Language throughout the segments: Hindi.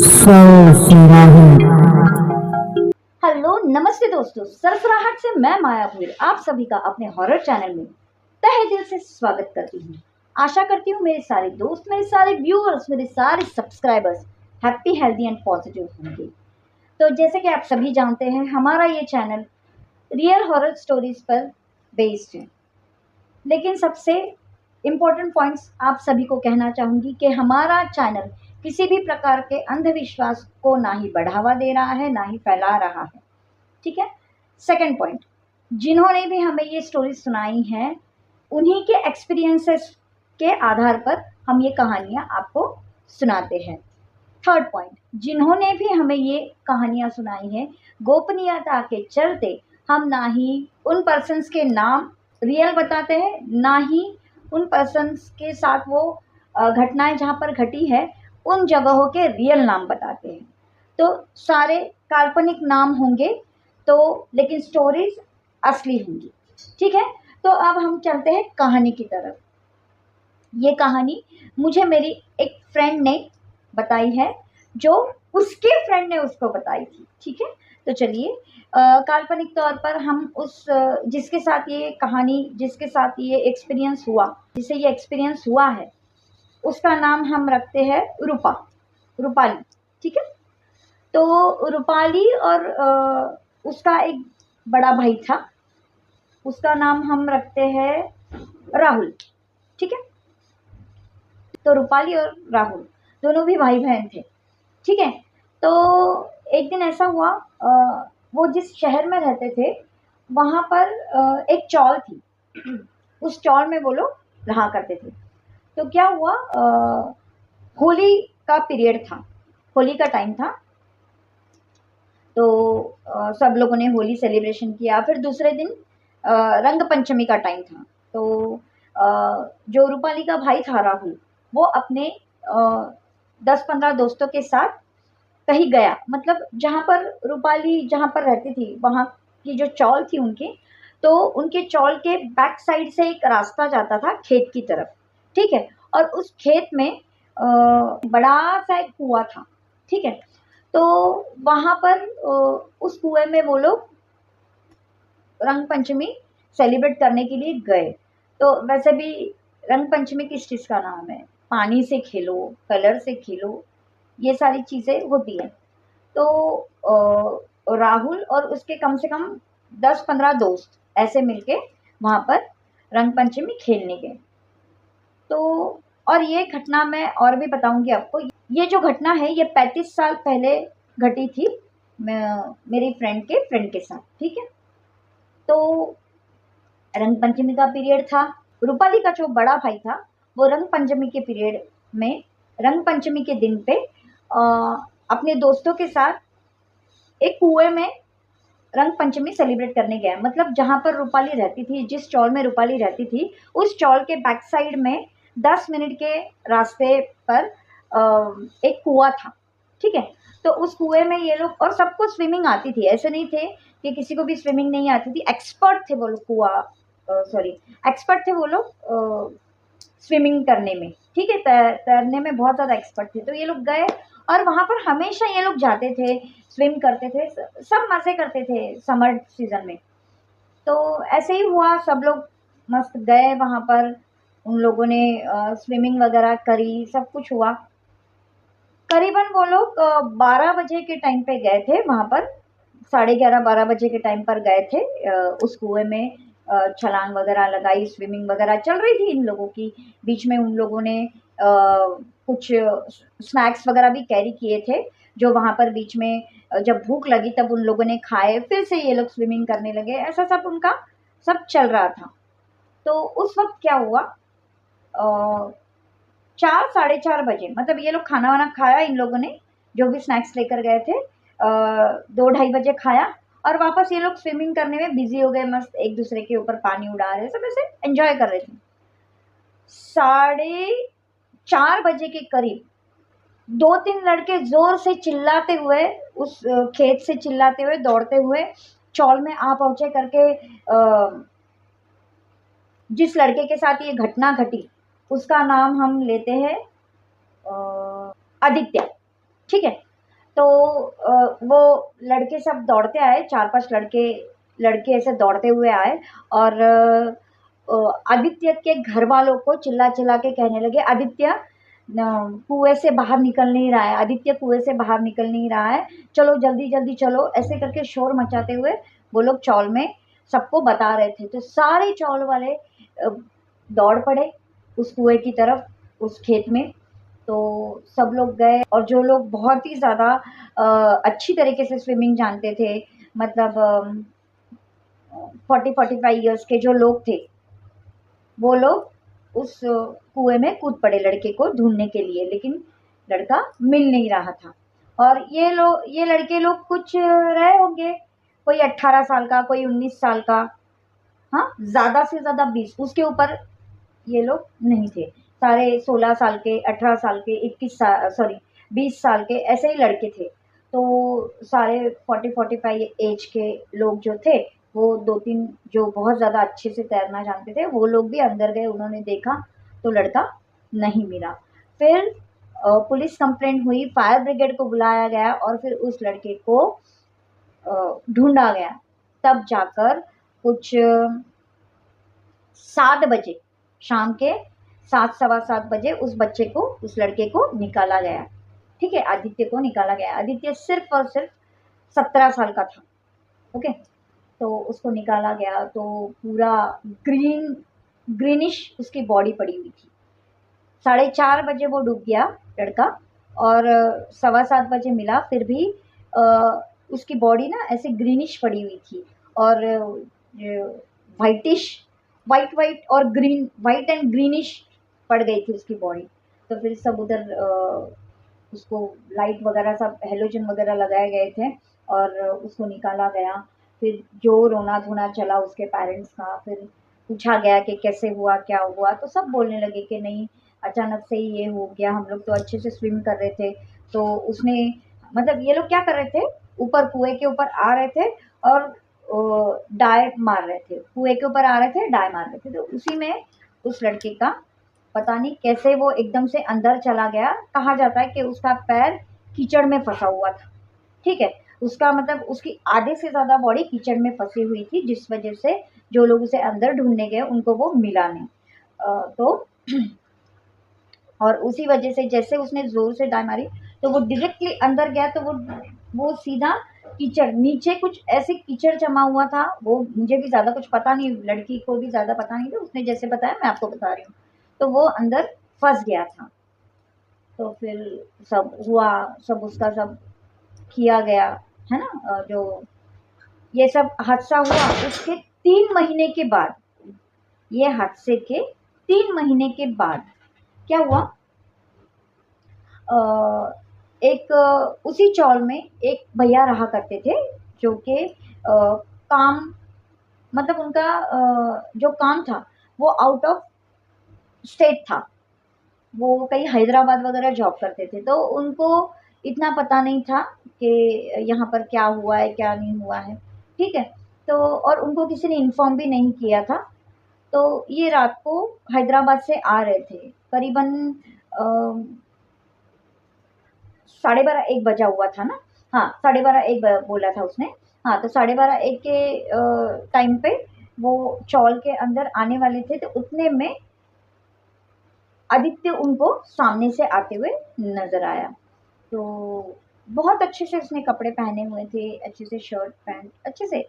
हेलो नमस्ते दोस्तों, सरसराहट से मैं माया भूल आप सभी का अपने हॉरर चैनल में तहे दिल से स्वागत करती हूँ। आशा करती हूँ मेरे सारे दोस्त, मेरे सारे व्यूअर्स, मेरे सारे subscribers happy, healthy and positive होंगे। तो जैसे कि आप सभी जानते हैं, हमारा ये चैनल रियल हॉरर स्टोरीज पर बेस्ड है। लेकिन सबसे इम्पोर्टेंट पॉइंट्स आप सभी को कहना चाहूँगी कि हमारा चैनल किसी भी प्रकार के अंधविश्वास को ना ही बढ़ावा दे रहा है, ना ही फैला रहा है। ठीक है। सेकंड पॉइंट, जिन्होंने भी हमें ये स्टोरी सुनाई हैं, उन्हीं के एक्सपीरियंसेस के आधार पर हम ये कहानियाँ आपको सुनाते हैं। थर्ड पॉइंट, जिन्होंने भी हमें ये कहानियाँ सुनाई हैं, गोपनीयता के चलते हम ना ही उन पर्सन्स के नाम रियल बताते हैं, ना ही उन पर्सन्स के साथ वो घटनाएं जहाँ पर घटी है उन जगहों के रियल नाम बताते हैं। तो सारे काल्पनिक नाम होंगे, तो लेकिन स्टोरीज असली होंगी। ठीक है। तो अब हम चलते हैं कहानी की तरफ। ये कहानी मुझे मेरी एक फ्रेंड ने बताई है, जो उसके फ्रेंड ने उसको बताई थी। ठीक है। तो चलिए, काल्पनिक तौर पर हम उस जिसके साथ ये कहानी, जिसके साथ ये एक्सपीरियंस हुआ, जिसे ये एक्सपीरियंस हुआ है, उसका नाम हम रखते हैं रूपाली। ठीक है। तो रूपाली और उसका एक बड़ा भाई था, उसका नाम हम रखते हैं राहुल। ठीक है। तो रूपाली और राहुल दोनों भी भाई बहन थे। ठीक है। तो एक दिन ऐसा हुआ, वो जिस शहर में रहते थे वहाँ पर एक चौल थी। उस चौल में वो लोग रहा करते थे। तो क्या हुआ, होली का पीरियड था, होली का टाइम था। तो सब लोगों ने होली सेलिब्रेशन किया। फिर दूसरे दिन रंग पंचमी का टाइम था। तो जो रूपाली का भाई था राहुल, वो अपने 10-15 दोस्तों के साथ कहीं गया, मतलब जहाँ पर रूपाली जहाँ पर रहती थी वहाँ की जो चौल थी उनकी, तो उनके चौल के बैक साइड से एक रास्ता जाता था खेत की तरफ। ठीक है। और उस खेत में बड़ा सा एक कुआं था। ठीक है। तो वहाँ पर उस कुएं में वो लोग रंग पंचमी सेलिब्रेट करने के लिए गए। तो वैसे भी रंग पंचमी किस चीज़ का नाम है? पानी से खेलो, कलर से खेलो, ये सारी चीज़ें होती हैं। तो राहुल और उसके कम से कम 10-15 दोस्त ऐसे मिलके वहाँ पर रंग पंचमी खेलने गए। तो और ये घटना मैं और भी बताऊंगी आपको। ये जो घटना है ये 35 साल पहले घटी थी, मेरी फ्रेंड के साथ। ठीक है। तो रंग पंचमी का पीरियड था। रूपाली का जो बड़ा भाई था, वो रंग पंचमी के पीरियड में, रंग पंचमी के दिन पे अपने दोस्तों के साथ एक कुएं में रंग पंचमी सेलिब्रेट करने गया। मतलब जहाँ पर रूपाली रहती थी, जिस चौल में रूपाली रहती थी, उस चौल के बैक साइड में 10 मिनट के रास्ते पर एक कुआं था। ठीक है। तो उस कुएं में ये लोग, और सबको स्विमिंग आती थी, ऐसे नहीं थे कि किसी को भी स्विमिंग नहीं आती थी। एक्सपर्ट थे वो लोग, सॉरी, एक्सपर्ट थे वो लोग स्विमिंग करने में। ठीक है। तैरने में बहुत ज़्यादा एक्सपर्ट थे। तो ये लोग गए और वहाँ पर हमेशा ये लोग जाते थे, स्विम करते थे, सब मज़े करते थे समर सीज़न में। तो ऐसे ही हुआ, सब लोग मस्त गए वहाँ पर, उन लोगों ने स्विमिंग वगैरह करी, सब कुछ हुआ। करीबन वो लोग 12 बजे के टाइम पे गए थे वहाँ पर, 11:30-12 बजे के टाइम पर गए थे उस कुएं में। छलांग वगैरह लगाई, स्विमिंग वगैरह चल रही थी इन लोगों की। बीच में उन लोगों ने कुछ स्नैक्स वगैरह भी कैरी किए थे, जो वहाँ पर बीच में जब भूख लगी तब उन लोगों ने खाए। फिर से ये लोग स्विमिंग करने लगे। ऐसा सब उनका सब चल रहा था। तो उस वक़्त क्या हुआ, 4 साढ़े 4 बजे, मतलब ये लोग खाना वाना खाया इन लोगों ने, जो भी स्नैक्स लेकर गए थे। 2 ढाई बजे खाया और वापस ये लोग स्विमिंग करने में बिज़ी हो गए, मस्त एक दूसरे के ऊपर पानी उड़ा रहे, सब ऐसे एन्जॉय कर रहे थे। साढ़े 4 बजे के करीब 2-3 लड़के ज़ोर से चिल्लाते हुए, उस खेत से चिल्लाते हुए, दौड़ते हुए चौल में आ पहुँचे करके। जिस लड़के के साथ ये घटना घटी उसका नाम हम लेते हैं आदित्य। ठीक है। तो वो लड़के सब दौड़ते आए, 4-5 लड़के ऐसे दौड़ते हुए आए और आदित्य के घर वालों को चिल्ला-चिल्ला के कहने लगे, आदित्य कुएँ से बाहर निकल नहीं रहा है, आदित्य कुएँ से बाहर निकल नहीं रहा है, चलो जल्दी-जल्दी चलो, ऐसे करके शोर मचाते हुए वो लोग चौल में सबको बता रहे थे। तो सारे चौल वाले दौड़ पड़े उस कुएँ की तरफ, उस खेत में। तो सब लोग गए और जो लोग बहुत ही ज़्यादा अच्छी तरीके से स्विमिंग जानते थे, मतलब 40-45 इयर्स के जो लोग थे, वो लोग उस कुएँ में कूद पड़े लड़के को ढूँढने के लिए, लेकिन लड़का मिल नहीं रहा था। और ये लड़के लोग कुछ रहे होंगे, कोई 18 साल का, कोई 19 साल का, हाँ, ज़्यादा से ज़्यादा 20, उसके ऊपर ये लोग नहीं थे। सारे 16 साल के, 18 साल के, 20 साल के ऐसे ही लड़के थे। तो सारे 40-45 एज के लोग जो थे, वो 2-3 जो बहुत ज़्यादा अच्छे से तैरना जानते थे, वो लोग भी अंदर गए, उन्होंने देखा तो लड़का नहीं मिला। फिर पुलिस कंप्लेंट हुई, फायर ब्रिगेड को बुलाया गया और फिर उस लड़के को ढूँढा गया। तब जाकर कुछ 7 बजे, शाम के 7 सवा 7 बजे उस लड़के को निकाला गया। ठीक है, आदित्य को निकाला गया। आदित्य सिर्फ़ और सिर्फ़ 17 साल का था। ओके, तो उसको निकाला गया तो पूरा ग्रीनिश उसकी बॉडी पड़ी हुई थी। 4:30 बजे वो डूब गया लड़का और सवा 7 बजे मिला, फिर भी अ, उसकी बॉडी ना ऐसे ग्रीनिश पड़ी हुई थी और व्हाइटिश, व्हाइट और ग्रीन, व्हाइट एंड ग्रीनिश पड़ गई थी उसकी बॉडी। तो फिर सब उधर उसको लाइट वगैरह सब हैलोजन वगैरह लगाए गए थे और उसको निकाला गया। फिर जो रोना-धोना चला उसके पेरेंट्स का, फिर पूछा गया कि कैसे हुआ, क्या हुआ? तो सब बोलने लगे कि नहीं, अचानक से ही ये हो गया, हम लोग तो अच्छे से स्विम कर रहे थे। तो उसने, मतलब ये लोग क्या कर रहे थे, ऊपर कुएँ के ऊपर आ रहे थे और डाइव मार रहे थे। कुएँ के ऊपर आ रहे थे, डाइव मार रहे थे। तो उसी में उस लड़के का पता नहीं कैसे वो एकदम से अंदर चला गया। कहा जाता है कि उसका पैर कीचड़ में फँसा हुआ था, ठीक है? उसका मतलब उसकी आधे से ज़्यादा बॉडी कीचड़ में फँसी हुई थी, जिस वज़ह से जो लोग उसे अंदर ढूँढने गए, उनको वो मिला नहीं। तो और उसी वज़ह से जैसे उसने ज़ोर से डाई मारी, तो वो डायरेक्टली अंदर गया, तो वो सीधा कीचड़, नीचे कुछ ऐसे कीचड़ जमा हुआ था, वो मुझे भी ज़्यादा कुछ पता नहीं, लड़की को भी ज़्यादा पता नहीं था, उसने जैसे बताया मैं आपको बता रही हूँ। तो वो अंदर फँस गया था। तो फिर सब हुआ, सब उसका सब किया गया, है ना? जो ये सब हादसा हुआ उसके 3 महीने के बाद, ये हादसे के 3 महीने के बाद क्या हुआ, एक उसी चौल में एक भैया रहा करते थे, जो कि काम, मतलब उनका जो काम था वो आउट ऑफ स्टेट था। वो कहीं हैदराबाद वगैरह जॉब करते थे, तो उनको इतना पता नहीं था कि यहाँ पर क्या हुआ है, क्या नहीं हुआ है, ठीक है? तो और उनको किसी ने इन्फॉर्म भी नहीं किया था। तो ये रात को हैदराबाद से आ रहे थे, करीबन अ, 12:30-1 बजा हुआ था ना? हाँ, 12:30-1 बोला था उसने। हाँ, तो 12:30-1 के टाइम पे वो चौल के अंदर आने वाले थे, तो उतने में आदित्य उनको सामने से आते हुए नज़र आया। तो बहुत अच्छे से उसने कपड़े पहने हुए थे, अच्छे से शर्ट पैंट, अच्छे से,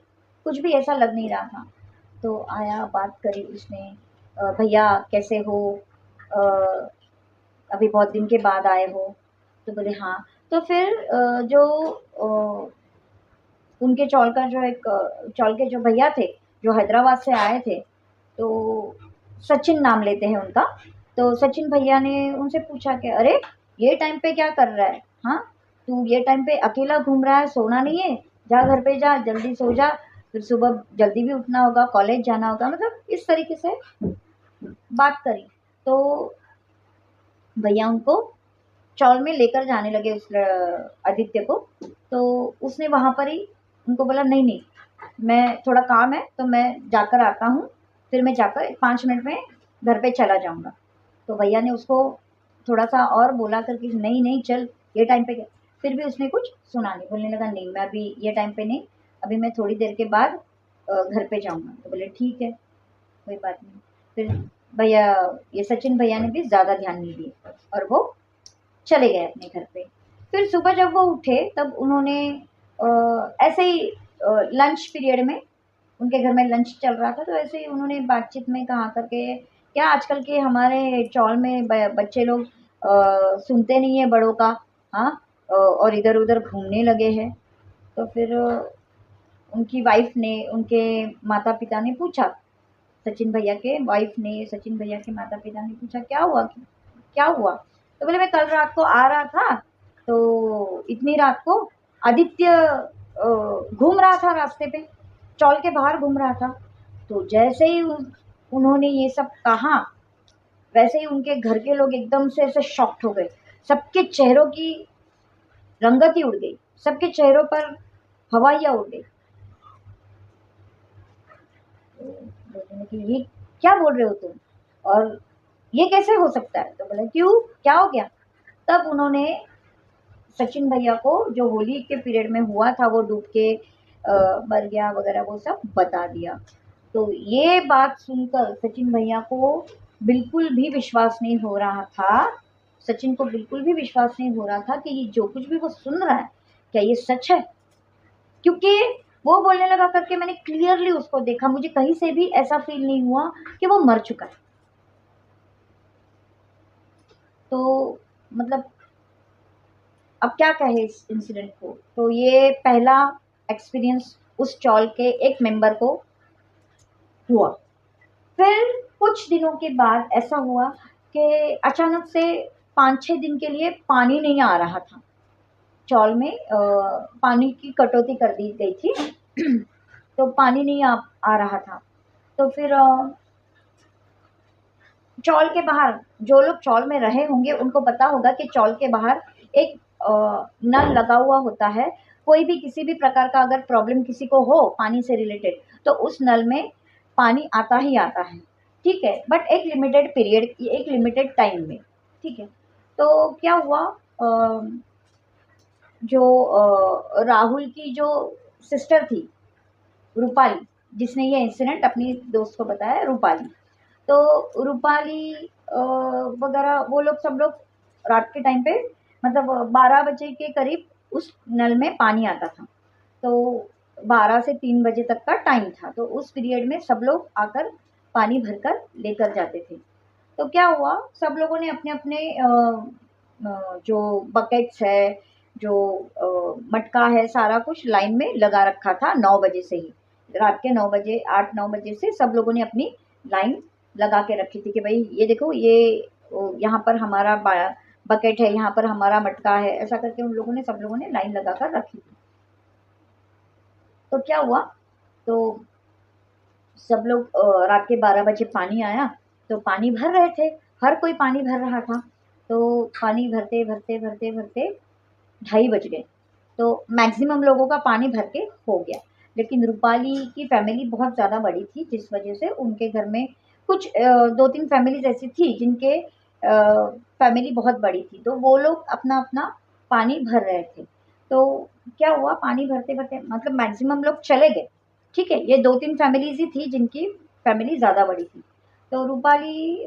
कुछ भी ऐसा लग नहीं रहा था। तो आया, बात करी उसने, भैया कैसे हो? अ, अभी बहुत दिन के बाद आए हो? तो बोले हाँ। तो फिर जो उनके चौल के जो भैया थे, जो हैदराबाद से आए थे, तो सचिन नाम लेते हैं उनका। तो सचिन भैया ने उनसे पूछा कि अरे! ये टाइम पे क्या कर रहा है? हाँ? तू ये टाइम पे अकेला घूम रहा है, सोना नहीं है? जा घर पे जा, जल्दी सो जा, फिर सुबह जल्दी भी उठना होगा, कॉलेज जाना होगा, मतलब इस तरीके से बात करी। तो भैया उनको चौल में लेकर जाने लगे उस आदित्य को। तो उसने वहाँ पर ही उनको बोला नहीं नहीं, मैं थोड़ा काम है तो मैं जाकर आता हूँ, फिर मैं जाकर 5 मिनट में घर पे चला जाऊँगा। तो भैया ने उसको थोड़ा सा और बोला करके नहीं नहीं चल, ये टाइम पे क्या, फिर भी उसने कुछ सुना नहीं, बोलने लगा नहीं मैं अभी ये टाइम पे नहीं, अभी मैं थोड़ी देर के बाद घर पे जाऊँगा। तो बोले ठीक है, कोई बात नहीं। फिर भैया, ये सचिन भैया ने भी ज़्यादा ध्यान नहीं दिया और वो चले गए अपने घर पे। फिर सुबह जब वो उठे तब उन्होंने ऐसे ही लंच पीरियड में, उनके घर में लंच चल रहा था, तो ऐसे ही उन्होंने बातचीत में कहा करके, क्या आजकल के हमारे चौल में बच्चे लोग सुनते नहीं है बड़ों का, हाँ, और इधर उधर घूमने लगे हैं। तो फिर उनकी वाइफ ने, उनके माता पिता ने पूछा, सचिन भैया के वाइफ ने सचिन भैया के माता पिता ने पूछा क्या हुआ, क्या हुआ? तो बोले मैं कल रात को आ रहा था, तो इतनी रात को आदित्य घूम रहा था रास्ते पे, चौल के बाहर घूम रहा था। तो जैसे ही उन्होंने ये सब कहा, वैसे ही उनके घर के लोग एकदम से ऐसे शॉक्ड हो गए। सबके चेहरों की रंगत ही उड़ गई, सबके चेहरों पर हवाइयाँ उड़ गई। बोलने कि ये क्या बोल रहे हो तुम, और ये कैसे हो सकता है? तो बोला क्यों, क्या हो गया? तब उन्होंने सचिन भैया को जो होली के पीरियड में हुआ था, वो डूब के मर गया वगैरह, वो सब बता दिया। तो ये बात सुनकर सचिन भैया को बिल्कुल भी विश्वास नहीं हो रहा था, सचिन को बिल्कुल भी विश्वास नहीं हो रहा था कि ये जो कुछ भी वो सुन रहा है, क्या ये सच है? क्योंकि वो बोलने लगा करके मैंने क्लियरली उसको देखा, मुझे कहीं से भी ऐसा फील नहीं हुआ कि वो मर चुका है। तो मतलब अब क्या कहे इस इंसिडेंट को। तो ये पहला एक्सपीरियंस उस चॉल के एक मेंबर को हुआ। फिर कुछ दिनों के बाद ऐसा हुआ कि अचानक से 5-6 दिन के लिए पानी नहीं आ रहा था चॉल में, पानी की कटौती कर दी गई थी। तो पानी नहीं आ रहा था। तो फिर चॉल के बाहर, जो लोग चॉल में रहे होंगे उनको पता होगा कि चॉल के बाहर एक नल लगा हुआ होता है। कोई भी किसी भी प्रकार का अगर प्रॉब्लम किसी को हो पानी से रिलेटेड, तो उस नल में पानी आता ही आता है, ठीक है, बट एक लिमिटेड पीरियड, एक लिमिटेड टाइम में, ठीक है। तो क्या हुआ, जो राहुल की जो सिस्टर थी रूपाली, जिसने ये इंसिडेंट अपनी दोस्त को बताया, रूपाली। तो रूपाली वगैरह वो लोग सब लोग रात के टाइम पे, मतलब 12 बजे के करीब उस नल में पानी आता था। तो 12 से 3 बजे तक का टाइम था, तो उस पीरियड में सब लोग आकर पानी भरकर लेकर जाते थे। तो क्या हुआ, सब लोगों ने अपने अपने जो बकेट्स है, जो मटका है, सारा कुछ लाइन में लगा रखा था 9 बजे से ही। रात के 9 बजे, 8-9 बजे से सब लोगों ने अपनी लाइन लगा के रखी थी कि भाई ये देखो, ये यहाँ पर हमारा बकेट है, यहाँ पर हमारा मटका है, ऐसा करके उन लोगों ने, सब लोगों ने लाइन लगा कर रखी थी। तो क्या हुआ, तो सब लोग रात के 12 बजे पानी आया, तो पानी भर रहे थे, हर कोई पानी भर रहा था। तो पानी भरते भरते भरते भरते 2:30 बज गए। तो मैक्सिमम लोगों का पानी भर के हो गया। लेकिन रूपाली की फैमिली बहुत ज़्यादा बड़ी थी, जिस वजह से उनके घर में कुछ 2-3 फैमिलीज ऐसी थी जिनके फैमिली बहुत बड़ी थी, तो वो लोग अपना अपना पानी भर रहे थे। तो क्या हुआ, पानी भरते भरते मतलब मैक्सिमम लोग चले गए, ठीक है। ये 2-3 फैमिलीज ही थी जिनकी फैमिली ज़्यादा बड़ी थी। तो रूपाली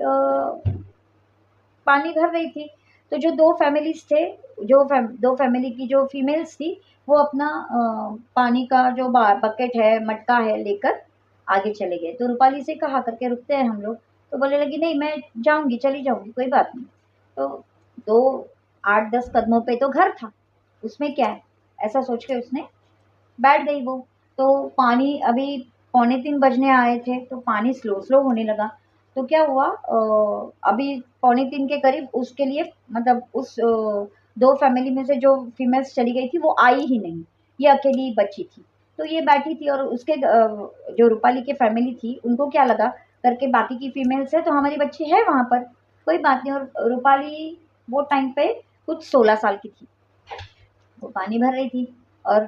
पानी भर रही थी। तो जो 2 फैमिलीज़ थे, जो 2 फैमिली की जो फीमेल्स थी, वो अपना पानी का जो बकेट है, मटका है, लेकर आगे चले गए। तो रूपाली से कहा करके रुकते हैं हम लोग, तो बोलने लगी नहीं मैं जाऊँगी, चली जाऊँगी, कोई बात नहीं। तो 2 8-10 कदमों पे तो घर था, उसमें क्या है, ऐसा सोच के उसने बैठ गई वो। तो पानी अभी 2:45 बजने आए थे, तो पानी स्लो होने लगा। तो क्या हुआ, अभी 2:45 के करीब उसके लिए, मतलब उस 2 फैमिली में से जो फीमेल्स चली गई थी वो आई ही नहीं, ये अकेली बची थी। तो ये बैठी थी, और उसके जो रूपाली की फैमिली थी उनको क्या लगा करके, बाकी की फीमेल्स है तो हमारी बच्ची है वहाँ पर, कोई बात नहीं। और रूपाली वो टाइम पे कुछ 16 साल की थी, वो पानी भर रही थी। और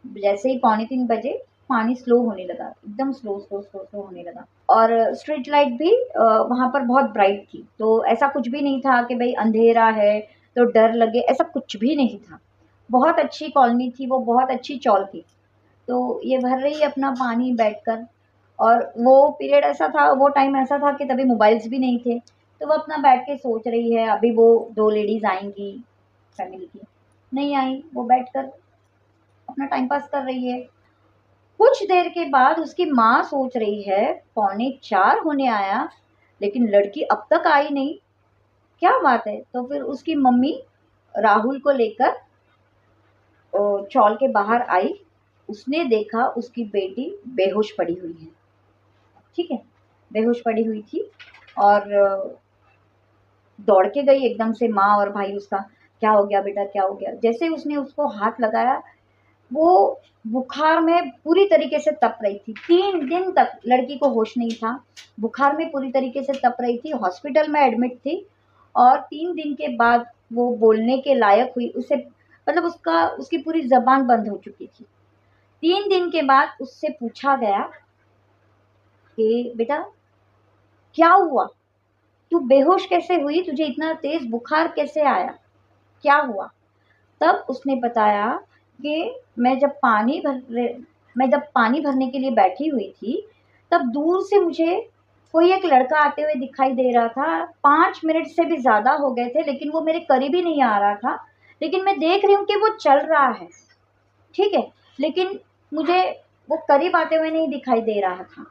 जैसे ही 2:45 बजे पानी स्लो होने लगा, एकदम स्लो होने लगा। और स्ट्रीट लाइट भी वहाँ पर बहुत ब्राइट थी, तो ऐसा कुछ भी नहीं था कि भाई अंधेरा है तो डर लगे, ऐसा कुछ भी नहीं था। बहुत अच्छी कॉलोनी थी, वो बहुत अच्छी चौल थी। तो ये भर रही है अपना पानी बैठकर, और वो पीरियड ऐसा था, वो टाइम ऐसा था कि तभी मोबाइल्स भी नहीं थे। तो वो अपना बैठ के सोच रही है, अभी वो 2 लेडीज़ आएँगी फैमिली की, नहीं आई, वो बैठकर अपना टाइम पास कर रही है। कुछ देर के बाद उसकी माँ सोच रही है, पौने 4 होने आया, लेकिन लड़की अब तक आई नहीं, क्या बात है? तो फिर उसकी मम्मी राहुल को लेकर चौल के बाहर आई, उसने देखा उसकी बेटी बेहोश पड़ी हुई है, ठीक है? बेहोश पड़ी हुई थी, और दौड़ के गई एकदम से माँ और भाई उसका, क्या हो गया बेटा, क्या हो गया? जैसे ही उसने उसको हाथ लगाया, वो बुखार में पूरी तरीके से तप रही थी। 3 दिन तक लड़की को होश नहीं था, बुखार में पूरी तरीके से तप रही थी, हॉस्पिटल में एडमिट थी, और 3 दिन के बाद वो बोलने के लायक हुई। उसे मतलब उसकी पूरी ज़बान बंद हो चुकी थी। 3 दिन के बाद उससे पूछा गया कि बेटा क्या हुआ? तू बेहोश कैसे हुई? तुझे इतना तेज़ बुखार कैसे आया? क्या हुआ? तब उसने बताया कि मैं जब पानी भरने के लिए बैठी हुई थी, तब दूर से मुझे कोई एक लड़का आते हुए दिखाई दे रहा था। 5 मिनट से भी ज़्यादा हो गए थे, लेकिन वो मेरे करीब ही नहीं आ रहा था। लेकिन मैं देख रही हूँ कि वो चल रहा है, ठीक है? लेकिन मुझे वो करीब आते हुए नहीं दिखाई दे रहा था,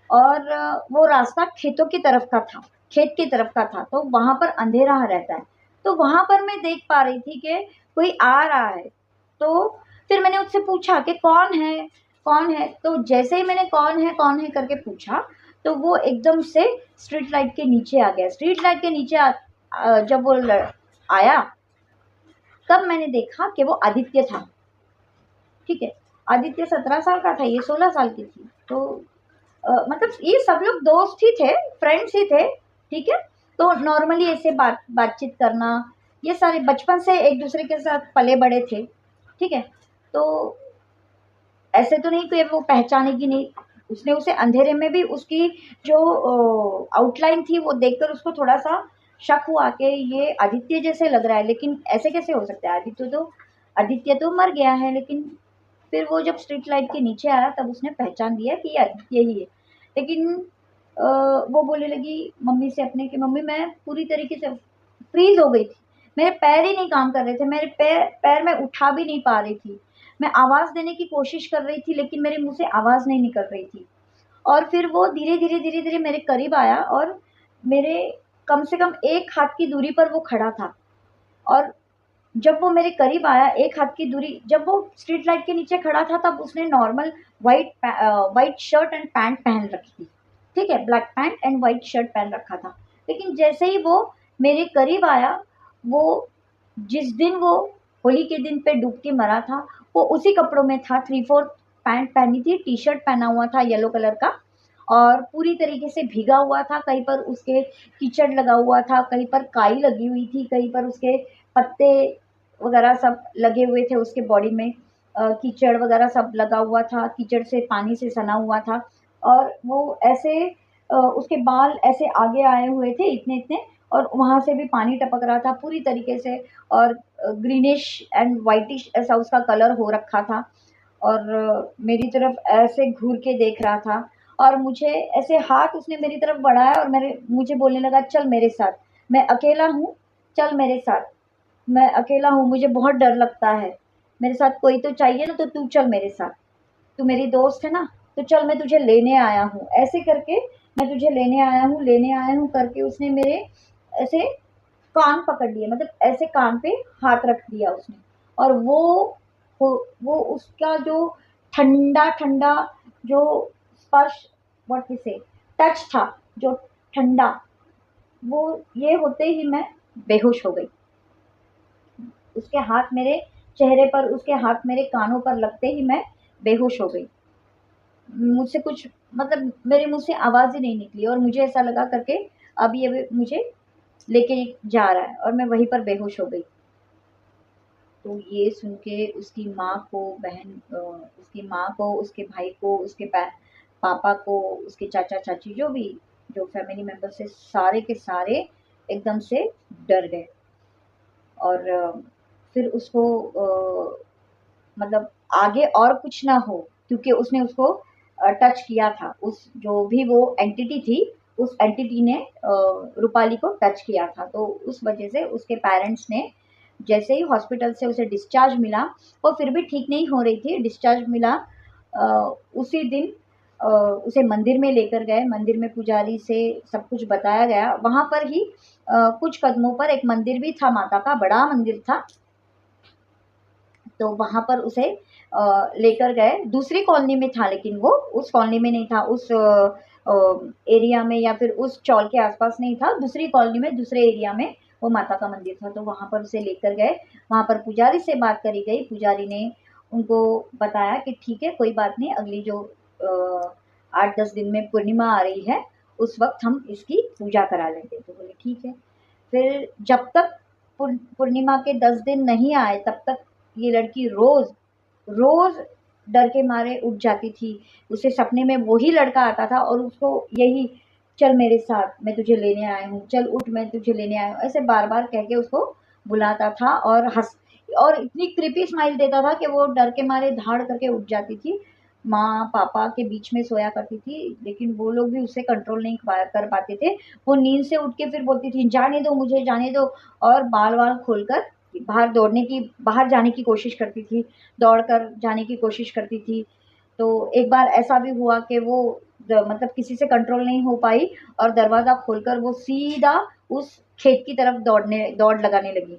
और वो रास्ता खेतों की तरफ का था, खेत की तरफ का था, तो वहाँ पर अंधेरा रहता है। तो वहाँ पर मैं देख पा रही थी कि कोई आ रहा है। तो फिर मैंने उससे पूछा कि कौन है? कौन है? तो जैसे ही मैंने कौन है करके पूछा, तो वो एकदम से स्ट्रीट लाइट के नीचे आ गया। स्ट्रीट लाइट के नीचे जब वो आया, तब मैंने देखा कि वो आदित्य था, ठीक है? आदित्य 17 साल का था, ये 16 साल की थी। तो मतलब ये सब लोग दोस्त ही थे, फ्रेंड्स ही थे, ठीक है? तो नॉर्मली ऐसे बातचीत करना, ये सारे बचपन से एक दूसरे के साथ पले बड़े थे, ठीक है? तो ऐसे तो नहीं कि वो पहचानेगी नहीं। उसने उसे अंधेरे में भी उसकी जो आउटलाइन थी वो देखकर उसको थोड़ा-सा शक हुआ कि ये आदित्य जैसे लग रहा है, लेकिन ऐसे कैसे हो सकता है? आदित्य तो मर गया है, लेकिन फिर वो जब स्ट्रीट लाइट के नीचे आया तब उसने पहचान लिया कि ये आदित्य ही है। लेकिन वो बोलने लगी मम्मी से अपने कि मम्मी मैं पूरी तरीके से फ्रीज़ हो गई थी। मेरे पैर ही नहीं काम कर रहे थे, मेरे पैर पैर मैं उठा भी नहीं पा रही थी। मैं आवाज़ देने की कोशिश कर रही थी, लेकिन मेरे मुँह से आवाज़ नहीं निकल रही थी। और फिर वो धीरे-धीरे मेरे करीब आया, और मेरे कम से कम 1 हाथ की दूरी पर वो खड़ा था, और जब वो मेरे करीब आया, 1 हाथ की दूरी, जब वो स्ट्रीट लाइट के नीचे खड़ा था, तब उसने normal white shirt and pant पहन रखी थी, ठीक है? Black pant and white shirt पहन रखा था। लेकिन जैसे ही वो मेरे करीब आया, वो जिस दिन वो होली के दिन पे डूब के मरा था, वो उसी कपड़ों में था, 3/4 पैंट पहनी थी, टी-शर्ट पहना हुआ था येलो कलर का, और पूरी तरीके से भीगा हुआ था, कहीं पर उसके कीचड़ लगा हुआ था, कहीं पर काई लगी हुई थी, कहीं पर उसके पत्ते वगैरह सब लगे हुए थे उसके बॉडी में, कीचड़ वगैरह सब लगा हुआ था, कीचड़ से पानी से सना हुआ था, और वो ऐसे उसके बाल ऐसे आगे आए हुए थे इतने-इतने, और वहाँ से भी पानी टपक रहा था पूरी तरीके से, और ग्रीनिश एंड व्हाइटिश ऐसा उसका कलर हो रखा था, और मेरी तरफ ऐसे घूर के देख रहा था, और मुझे ऐसे हाथ उसने मेरी तरफ बढ़ाया और मेरे मुझे बोलने लगा, चल मेरे साथ, मैं अकेला हूँ, चल मेरे साथ, मैं अकेला हूँ, मुझे बहुत डर लगता है, मेरे साथ कोई तो चाहिए ना, तो तू चल मेरे साथ, तू मेरी दोस्त है ना, तो चल मैं तुझे लेने आया हूँ, ऐसे करके मैं तुझे लेने आया हूँ करके उसने मेरे ऐसे कान पकड़ लिए, मतलब ऐसे कान पे हाथ रख दिया उसने, और वो वो उसका जो ठंडा-ठंडा जो स्पर्श, व्हाट वी से, टच था, जो ठंडा, वो ये होते ही मैं बेहोश हो गई। उसके हाथ मेरे चेहरे पर, उसके हाथ मेरे कानों पर लगते ही मैं बेहोश हो गई। मुझसे कुछ मतलब मेरे मुँह से आवाज़ ही नहीं निकली, और मुझे ऐसा लगा करके अब ये मुझे लेके जा रहा है, और मैं वहीं पर बेहोश हो गई। तो ये सुन के उसकी माँ को, उसके भाई को, उसके पापा को, उसके चाचा-चाची, जो भी जो फैमिली मेंबर्स थे, सारे के सारे एकदम से डर गए। और फिर उसको मतलब आगे और कुछ ना हो, क्योंकि उसने उसको टच किया था, उस जो भी वो एंटिटी थी उस एंटिटी ने रूपाली को टच किया था। तो उस वजह से उसके पेरेंट्स ने जैसे ही हॉस्पिटल से उसे डिस्चार्ज मिला, वो फिर भी ठीक नहीं हो रही थी, डिस्चार्ज मिला उसी दिन उसे मंदिर में लेकर गए। मंदिर में पुजारी से सब कुछ बताया गया। वहाँ पर ही कुछ कदमों पर एक मंदिर भी था, माता का बड़ा मंदिर था। तो वहाँ पर उसे लेकर गए। दूसरी कॉलोनी में था, लेकिन वो उस कॉलोनी में नहीं था, उस एरिया में या फिर उस चौल के आसपास नहीं था, दूसरी कॉलोनी में दूसरे एरिया में वो माता का मंदिर था। तो वहाँ पर उसे लेकर गए। वहाँ पर पुजारी से बात करी गई। पुजारी ने उनको बताया कि ठीक है, कोई बात नहीं, अगली जो 8-10 दिन में पूर्णिमा आ रही है, उस वक्त हम इसकी पूजा करा लेंगे। तो बोले ठीक है। फिर जब तक पूर्णिमा के 10 दिन नहीं आए, तब तक ये लड़की रोज रोज डर के मारे उठ जाती थी। उसे सपने में वही लड़का आता था और उसको यही, चल मेरे साथ, मैं तुझे लेने आया हूँ, चल उठ, मैं तुझे लेने आया हूँ, ऐसे बार बार कह के उसको बुलाता था और हंस और इतनी क्रीपी स्माइल देता था कि वो डर के मारे धाड़ करके उठ जाती थी। माँ पापा के बीच में सोया करती थी, लेकिन वो लोग भी उसे कंट्रोल नहीं कर पाते थे। वो नींद से उठ के फिर बोलती थी, जाने दो मुझे, जाने दो, और बाल वाल खोलकर बाहर जाने की कोशिश करती थी, दौड़कर जाने की कोशिश करती थी। तो एक बार ऐसा भी हुआ कि वो मतलब किसी से कंट्रोल नहीं हो पाई और दरवाज़ा खोलकर वो सीधा उस खेत की तरफ दौड़ लगाने लगी।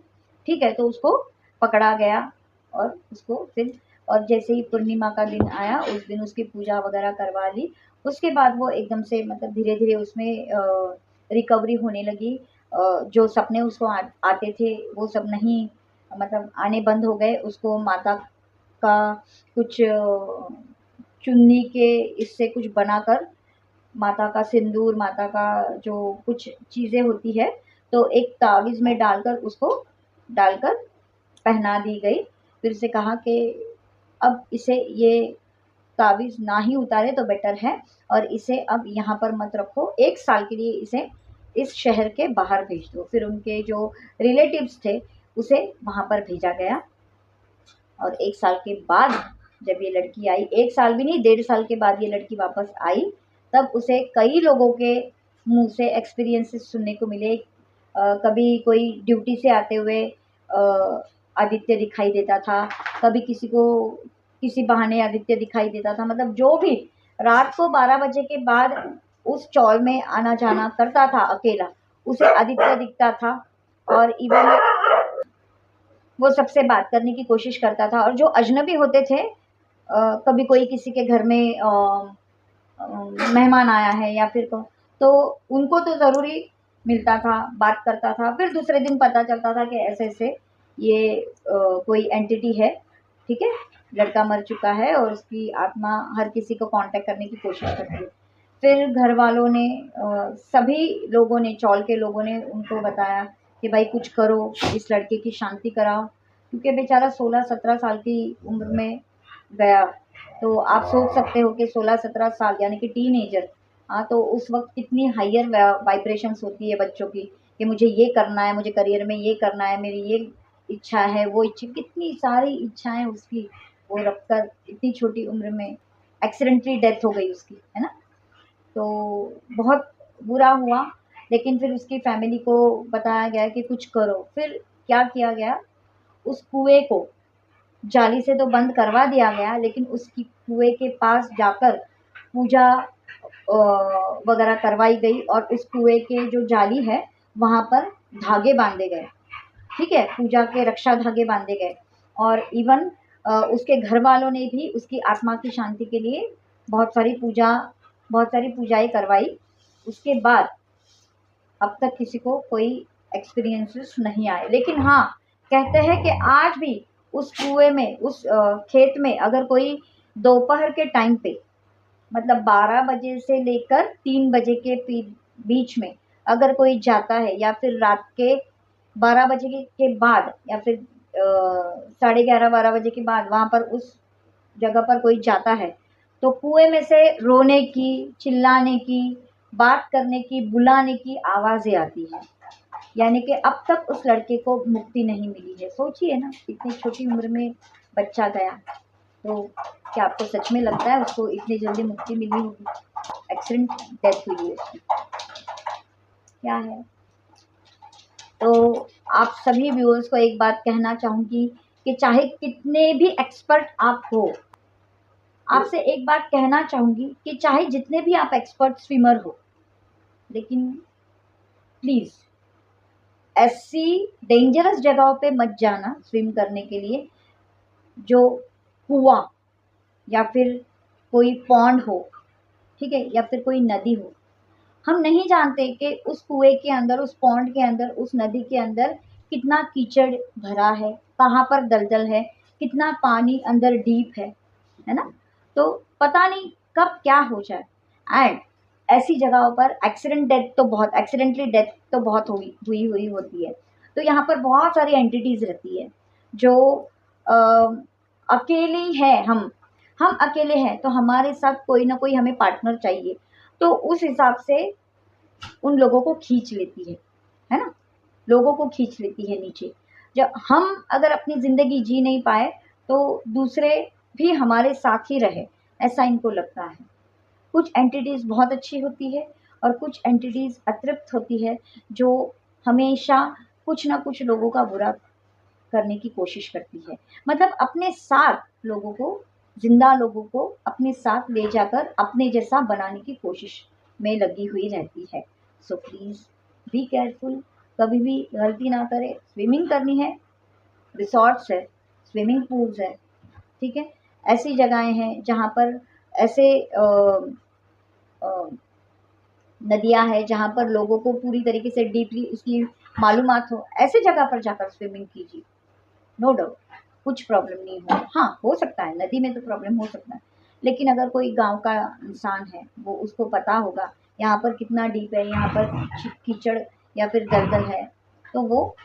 ठीक है, तो उसको पकड़ा गया और उसको फिर, और जैसे ही पूर्णिमा का दिन आया, उस दिन उसकी पूजा वगैरह करवा ली। उसके बाद वो एकदम से मतलब धीरे-धीरे उसमें रिकवरी होने लगी। जो सपने उसको आते थे वो सब नहीं, मतलब आने बंद हो गए। उसको माता का कुछ चुन्नी के इससे कुछ बनाकर, माता का सिंदूर, माता का जो कुछ चीज़ें होती है, तो एक ताबीज़ में डालकर पहना दी गई। फिर उसे कहा कि अब इसे ये ताबीज़ ना ही उतारे तो बेटर है, और इसे अब यहाँ पर मत रखो, 1 साल के लिए इसे इस शहर के बाहर भेज दो। फिर उनके जो रिलेटिव्स थे उसे वहाँ पर भेजा गया। और 1 साल के बाद जब ये लड़की आई, 1 साल भी नहीं, 1.5 साल के बाद ये लड़की वापस आई, तब उसे कई लोगों के मुँह से एक्सपीरियंसेस सुनने को मिले। कभी कोई ड्यूटी से आते हुए आदित्य दिखाई देता था, कभी किसी को किसी बहाने आदित्य दिखाई देता था, मतलब जो भी रात को 12 बजे के बाद उस चौल में आना-जाना करता था अकेला, उसे आदित्य दिखता था। और इवन वो सबसे बात करने की कोशिश करता था। और जो अजनबी होते थे, कभी कोई किसी के घर में मेहमान आया है या फिर तो उनको तो ज़रूरी मिलता था, बात करता था। फिर दूसरे दिन पता चलता था कि ऐसे-ऐसे ये कोई एंटिटी है, ठीक है? लड़का मर चुका है और उसकी आत्मा हर किसी को कॉन्टैक्ट करने की कोशिश करती है। फिर घर वालों ने सभी लोगों ने, चौल के लोगों ने उनको बताया कि भाई कुछ करो, इस लड़के की शांति कराओ, क्योंकि बेचारा 16-17 साल की उम्र में गया। तो आप सोच सकते हो कि 16-17 साल यानी कि टीनेजर, हाँ, तो उस वक़्त कितनी हायर वाइब्रेशंस होती है बच्चों की कि मुझे ये करना है, मुझे करियर में ये करना है, मेरी ये इच्छा है, वो इच्छा, कितनी सारी इच्छाएँ उसकी वो रखकर इतनी छोटी उम्र में एक्सीडेंटली डेथ हो गई उसकी, है ना? तो बहुत बुरा हुआ। लेकिन फिर उसकी फैमिली को बताया गया कि कुछ करो। फिर क्या किया गया, उस कुएँ को जाली से तो बंद करवा दिया गया, लेकिन उसकी कुएँ के पास जाकर पूजा वगैरह करवाई गई और उस कुएँ के जो जाली है वहाँ पर धागे बांधे गए, ठीक है? पूजा के रक्षा धागे बांधे गए। और इवन उसके घर वालों ने भी उसकी आत्मा की शांति के लिए बहुत सारी पूजाएँ करवाई। उसके बाद अब तक किसी को कोई एक्सपीरियंसेस नहीं आए। लेकिन हाँ, कहते हैं कि आज भी उस कुएँ में, उस खेत में अगर कोई दोपहर के टाइम पे, मतलब 12 बजे से लेकर 3 बजे के बीच में अगर कोई जाता है, या फिर रात के 12 बजे के बाद, या फिर साढ़े 11-12 बजे के बाद वहाँ पर उस जगह पर कोई जाता है, तो कुएँ में से रोने की, चिल्लाने की, बात करने की, बुलाने की आवाज़ें आती हैं। यानी कि अब तक उस लड़के को मुक्ति नहीं मिली है। सोचिए ना, इतनी छोटी उम्र में बच्चा गया, तो क्या आपको सच में लगता है उसको इतनी जल्दी मुक्ति मिली होगी? एक्सीडेंट डेथ हुई है उसकी, क्या है। तो आप सभी व्यूअर्स को एक बात कहना चाहूँगी कि चाहे कितने भी एक्सपर्ट आप हो, आपसे एक बात कहना चाहूँगी कि चाहे जितने भी आप एक्सपर्ट स्विमर हो, लेकिन प्लीज़ ऐसी डेंजरस जगहों पे मत जाना स्विम करने के लिए, जो कुआं या फिर कोई पॉन्ड हो, ठीक है, या फिर कोई नदी हो। हम नहीं जानते कि उस कुएं के अंदर, उस पॉन्ड के अंदर, उस नदी के अंदर कितना कीचड़ भरा है, कहाँ पर दलदल है, कितना पानी अंदर डीप है ना। तो पता नहीं कब क्या हो जाए। एंड ऐसी जगहों पर एक्सीडेंटली डेथ तो बहुत हुई होती है। तो यहाँ पर बहुत सारी एंटिटीज़ रहती है जो अकेली है। हम अकेले हैं तो हमारे साथ कोई ना कोई हमें पार्टनर चाहिए, तो उस हिसाब से उन लोगों को खींच लेती है ना, लोगों को खींच लेती है नीचे। जब हम अगर अपनी ज़िंदगी जी नहीं पाए तो दूसरे भी हमारे साथ ही रहे, ऐसा इनको लगता है। कुछ एंटिटीज़ बहुत अच्छी होती है और कुछ एंटिटीज़ अतृप्त होती है, जो हमेशा कुछ ना कुछ लोगों का बुरा करने की कोशिश करती है। मतलब अपने साथ लोगों को, जिंदा लोगों को अपने साथ ले जाकर अपने जैसा बनाने की कोशिश में लगी हुई रहती है। सो प्लीज़ बी केयरफुल, कभी भी गलती ना करें। स्विमिंग करनी है, रिसॉर्ट्स है, स्विमिंग पूल्स है, ठीक है, ऐसी जगहें हैं जहाँ पर ऐसे नदियाँ हैं जहाँ पर लोगों को पूरी तरीके से डीपली उसकी मालूमात हो, ऐसे जगह पर जाकर स्विमिंग कीजिए। नो डाउट कुछ प्रॉब्लम नहीं हो। हाँ, हो सकता है नदी में तो प्रॉब्लम हो सकता है, लेकिन अगर कोई गांव का इंसान है, वो उसको पता होगा यहाँ पर कितना डीप है, यहाँ पर कीचड़ या फिर दलदल है, तो वो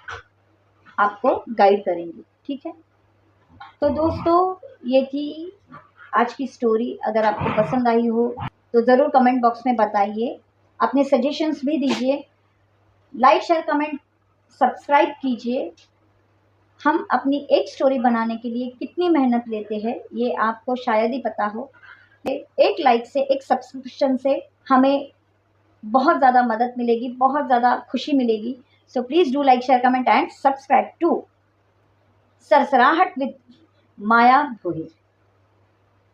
आपको गाइड करेंगे, ठीक है। तो दोस्तों, ये थी आज की स्टोरी। अगर आपको पसंद आई हो तो ज़रूर कमेंट बॉक्स में बताइए, अपने सजेशंस भी दीजिए, लाइक शेयर कमेंट सब्सक्राइब कीजिए। हम अपनी एक स्टोरी बनाने के लिए कितनी मेहनत लेते हैं ये आपको शायद ही पता हो। एक लाइक से, एक सब्सक्रिप्शन से हमें बहुत ज़्यादा मदद मिलेगी, बहुत ज़्यादा खुशी मिलेगी। So please do like share comment and subscribe to Sarsarahat with Maya Bhohir.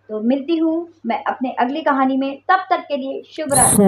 तो मिलती हूँ मैं अपने अगली कहानी में, तब तक के लिए शुभ रात्रि।